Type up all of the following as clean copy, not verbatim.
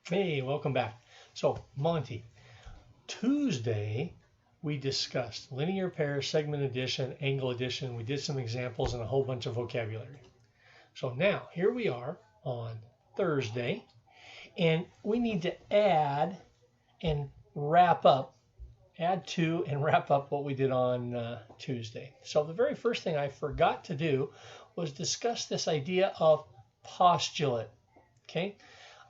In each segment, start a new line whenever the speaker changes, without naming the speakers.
Hey, welcome back. So, Monty, Tuesday we discussed linear pair, segment addition, angle addition. We did some examples and a whole bunch of vocabulary. So now here we are on Thursday, and we need to add to and wrap up what we did on Tuesday. So the very first thing I forgot to do was discuss this idea of postulate. Okay,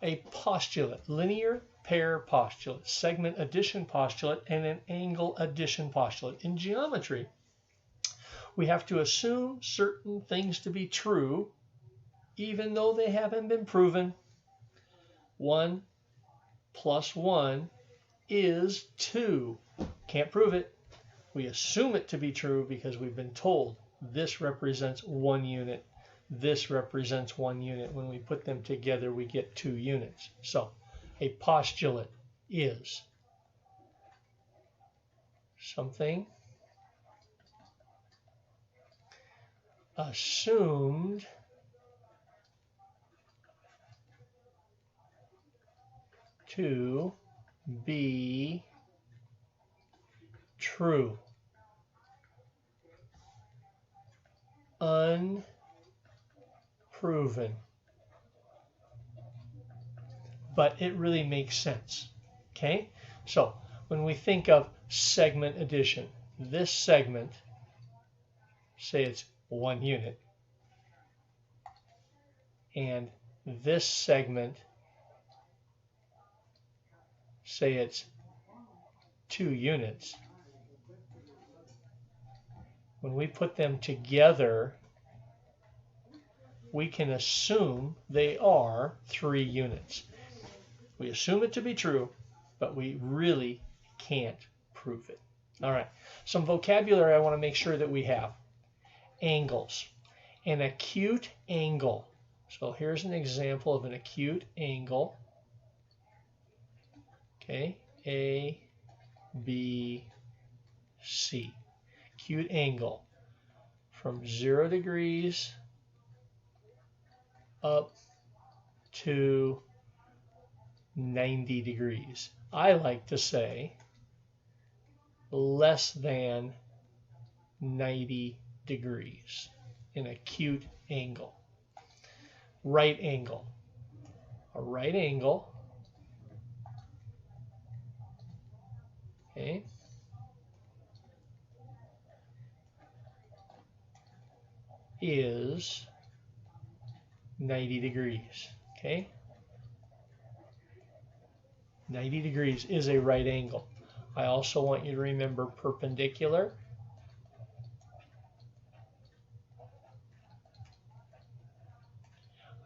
a postulate, linear pair postulate, segment addition postulate, and an angle addition postulate. In geometry, we have to assume certain things to be true, even though they haven't been proven. 1 plus 1 is 2. Can't prove it. We assume it to be true because we've been told this represents 1 unit. This represents 1 unit. When we put them together, we get 2 units. So a postulate is something assumed to be true, unproven, but it really makes sense. Okay, so when we think of segment addition, this segment, say it's 1 unit, and this segment, say it's 2 units. When we put them together, we can assume they are 3 units. We assume it to be true, but we really can't prove it. All right, some vocabulary I want to make sure that we have. Angles. An acute angle. So here's an example of an acute angle. Okay, A, B, C. Acute angle from 0 degrees up to 90 degrees. I like to say less than 90 degrees. An acute angle. Right angle. A right angle, okay, is 90 degrees. Okay, 90 degrees is a right angle. I also want you to remember perpendicular.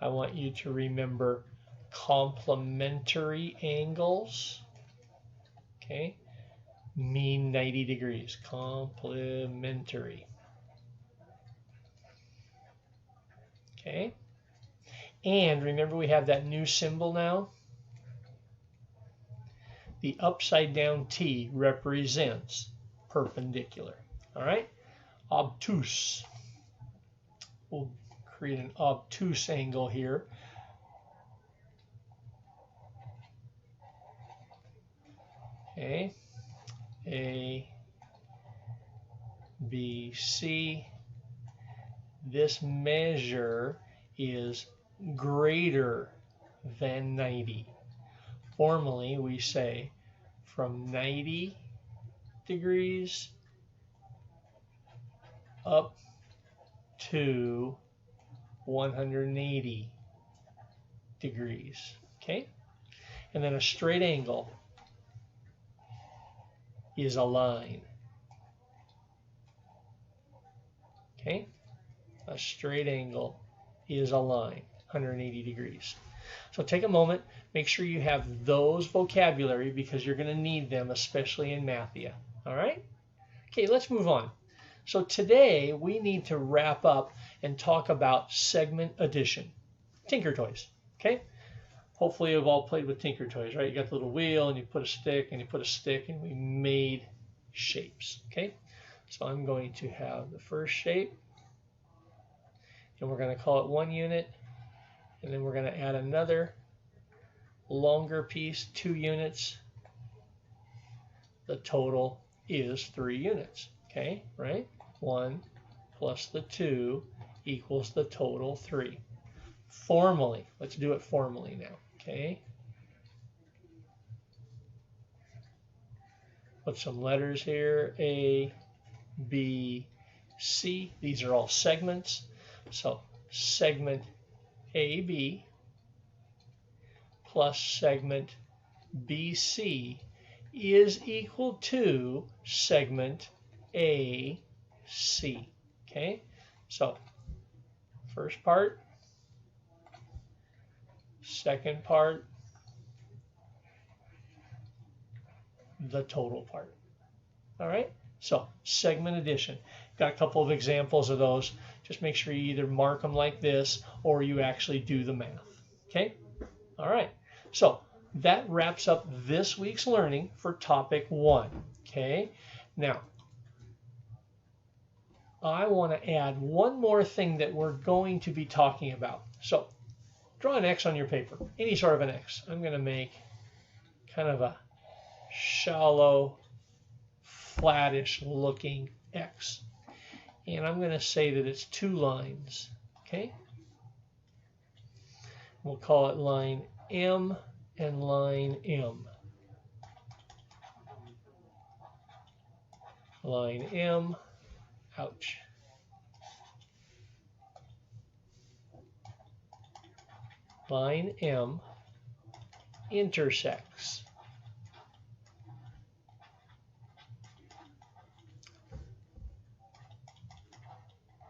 I want you to remember complementary angles. Okay, mean 90 degrees. Complementary. Okay, and remember we have that new symbol now. The upside down T represents perpendicular. All right, obtuse. We'll create an obtuse angle here. Okay, A, B, C. This measure is greater than 90. Formally, we say from 90 degrees up to 180 degrees. Okay? And then a straight angle is a line. Okay? A straight angle is a line, 180 degrees. So take a moment, make sure you have those vocabulary because you're going to need them, especially in Mathia. All right? Okay, let's move on. So today we need to wrap up and talk about segment addition. Tinker Toys. Okay? Hopefully you've all played with Tinker Toys, right? You got the little wheel and you put a stick and you put a stick and we made shapes. Okay? So I'm going to have the first shape. And we're going to call it 1 unit, and then we're going to add another longer piece 2 units, the total is 3 units. Okay, right? 1 plus the 2 equals the total 3. Formally, let's do it formally now. Okay. Put some letters here, A, B, C. These are all segments. So segment AB plus segment BC is equal to segment AC. Okay, so first part, second part, the total part. All right, so segment addition. Got a couple of examples of those. Just make sure you either mark them like this or you actually do the math. Okay, all right, so that wraps up this week's learning for topic 1. Okay, now I want to add one more thing that we're going to be talking about. So draw an X on your paper, any sort of an X. I'm going to make kind of a shallow, flattish looking X. And I'm going to say that it's 2 lines. Okay? We'll call it line M and line M. Line M, ouch. Line M intersects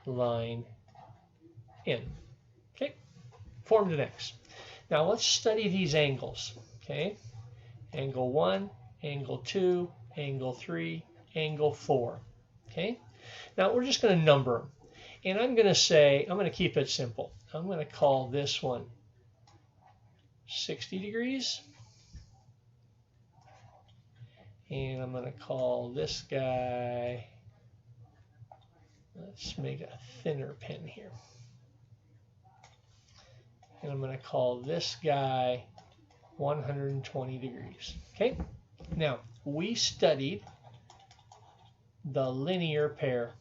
line N. Okay, formed an X. Now let's study these angles. Okay, angle 1, angle 2, angle 3, angle 4. Okay, now we're just going to number them. And I'm going to say, I'm going to keep it simple. I'm going to call this one 60 degrees. And I'm going to call this guy, let's make a thinner pen here. And I'm going to call this guy 120 degrees. Okay? Now, we studied the linear pair.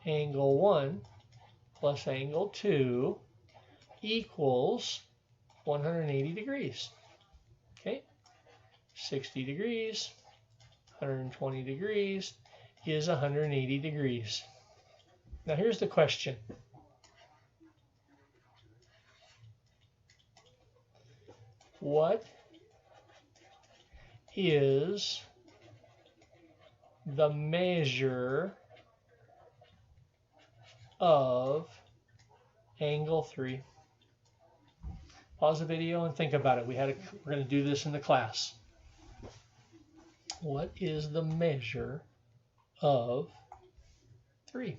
Angle 1 plus angle 2 equals 180 degrees. Okay? 60 degrees, 120 degrees is 180 degrees. Now here's the question. What is the measure of angle 3? Pause the video and think about it. We're going to do this in the class. What is the measure of 3?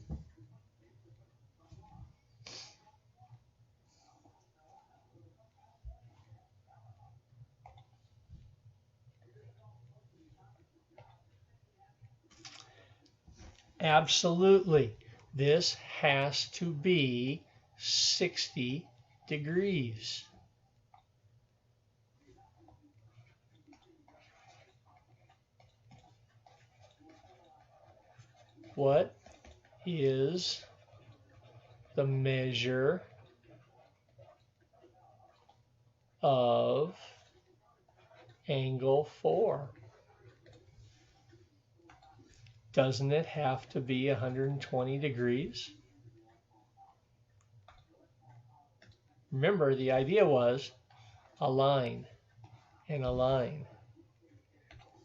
Absolutely. This has to be 60 degrees. What is the measure of angle 4? Doesn't it have to be 120 degrees? Remember, the idea was a line and a line.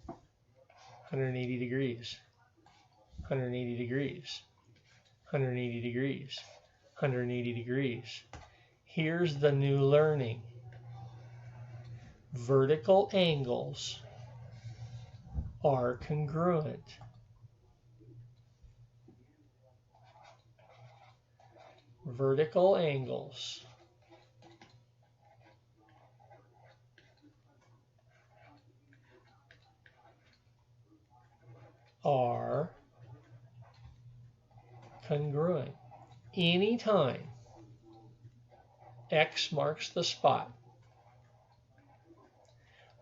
180 degrees. 180 degrees, 180 degrees, 180 degrees. Here's the new learning. Vertical angles are congruent. Vertical angles are congruent. Anytime X marks the spot.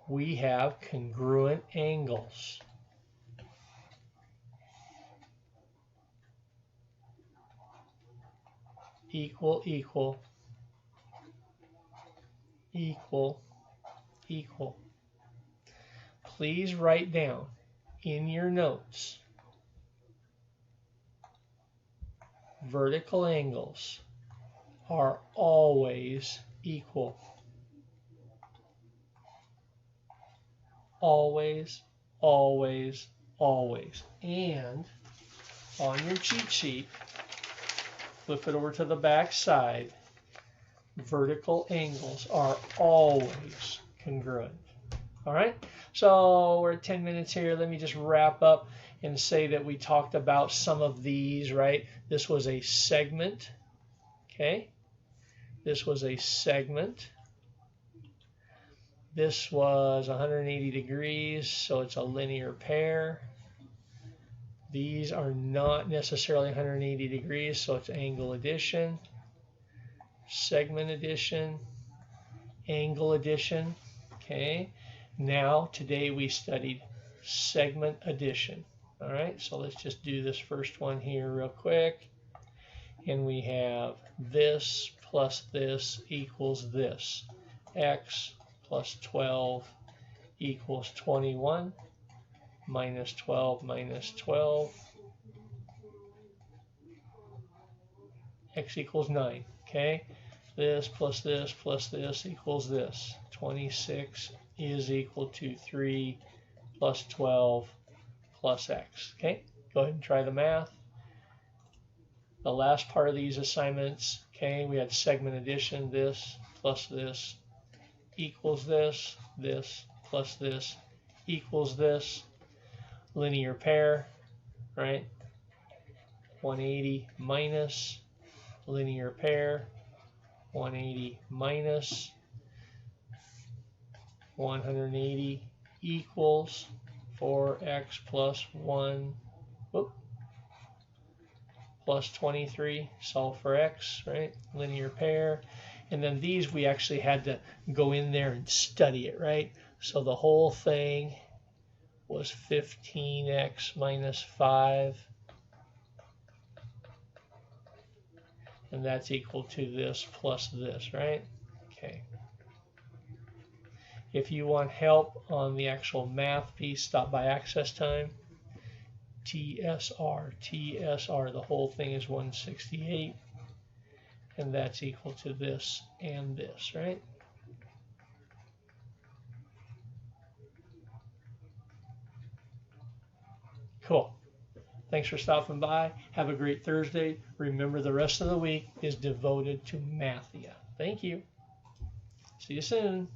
We have congruent angles. Equal, equal, equal, equal. Please write down in your notes, vertical angles are always equal. Always, always, always. And on your cheat sheet, flip it over to the back side, vertical angles are always congruent. All right, so we're at 10 minutes here. Let me just wrap up and say that we talked about some of these, right? This was a segment, okay? This was a segment. This was 180 degrees, so it's a linear pair. These are not necessarily 180 degrees, so it's angle addition, segment addition, angle addition, okay? Now, today we studied segment addition. All right, so let's just do this first one here real quick. And we have this plus this equals this. X plus 12 equals 21 minus 12 minus 12. X equals 9, okay? This plus this equals this. 26 is equal to 3 plus 12 plus x. Okay, go ahead and try the math. The last part of these assignments, okay, we had segment addition. This plus this equals this. This plus this equals this. Linear pair, right? 180 minus linear pair. 180 minus 180 equals 4x plus 1 plus 23. Solve for x, right? Linear pair. And then these we actually had to go in there and study it, right? So the whole thing was 15x minus 5. And that's equal to this plus this, right? Okay. If you want help on the actual math piece, stop by Access Time. TSR, the whole thing is 168. And that's equal to this and this, right? Cool. Thanks for stopping by. Have a great Thursday. Remember, the rest of the week is devoted to Mathia. Thank you. See you soon.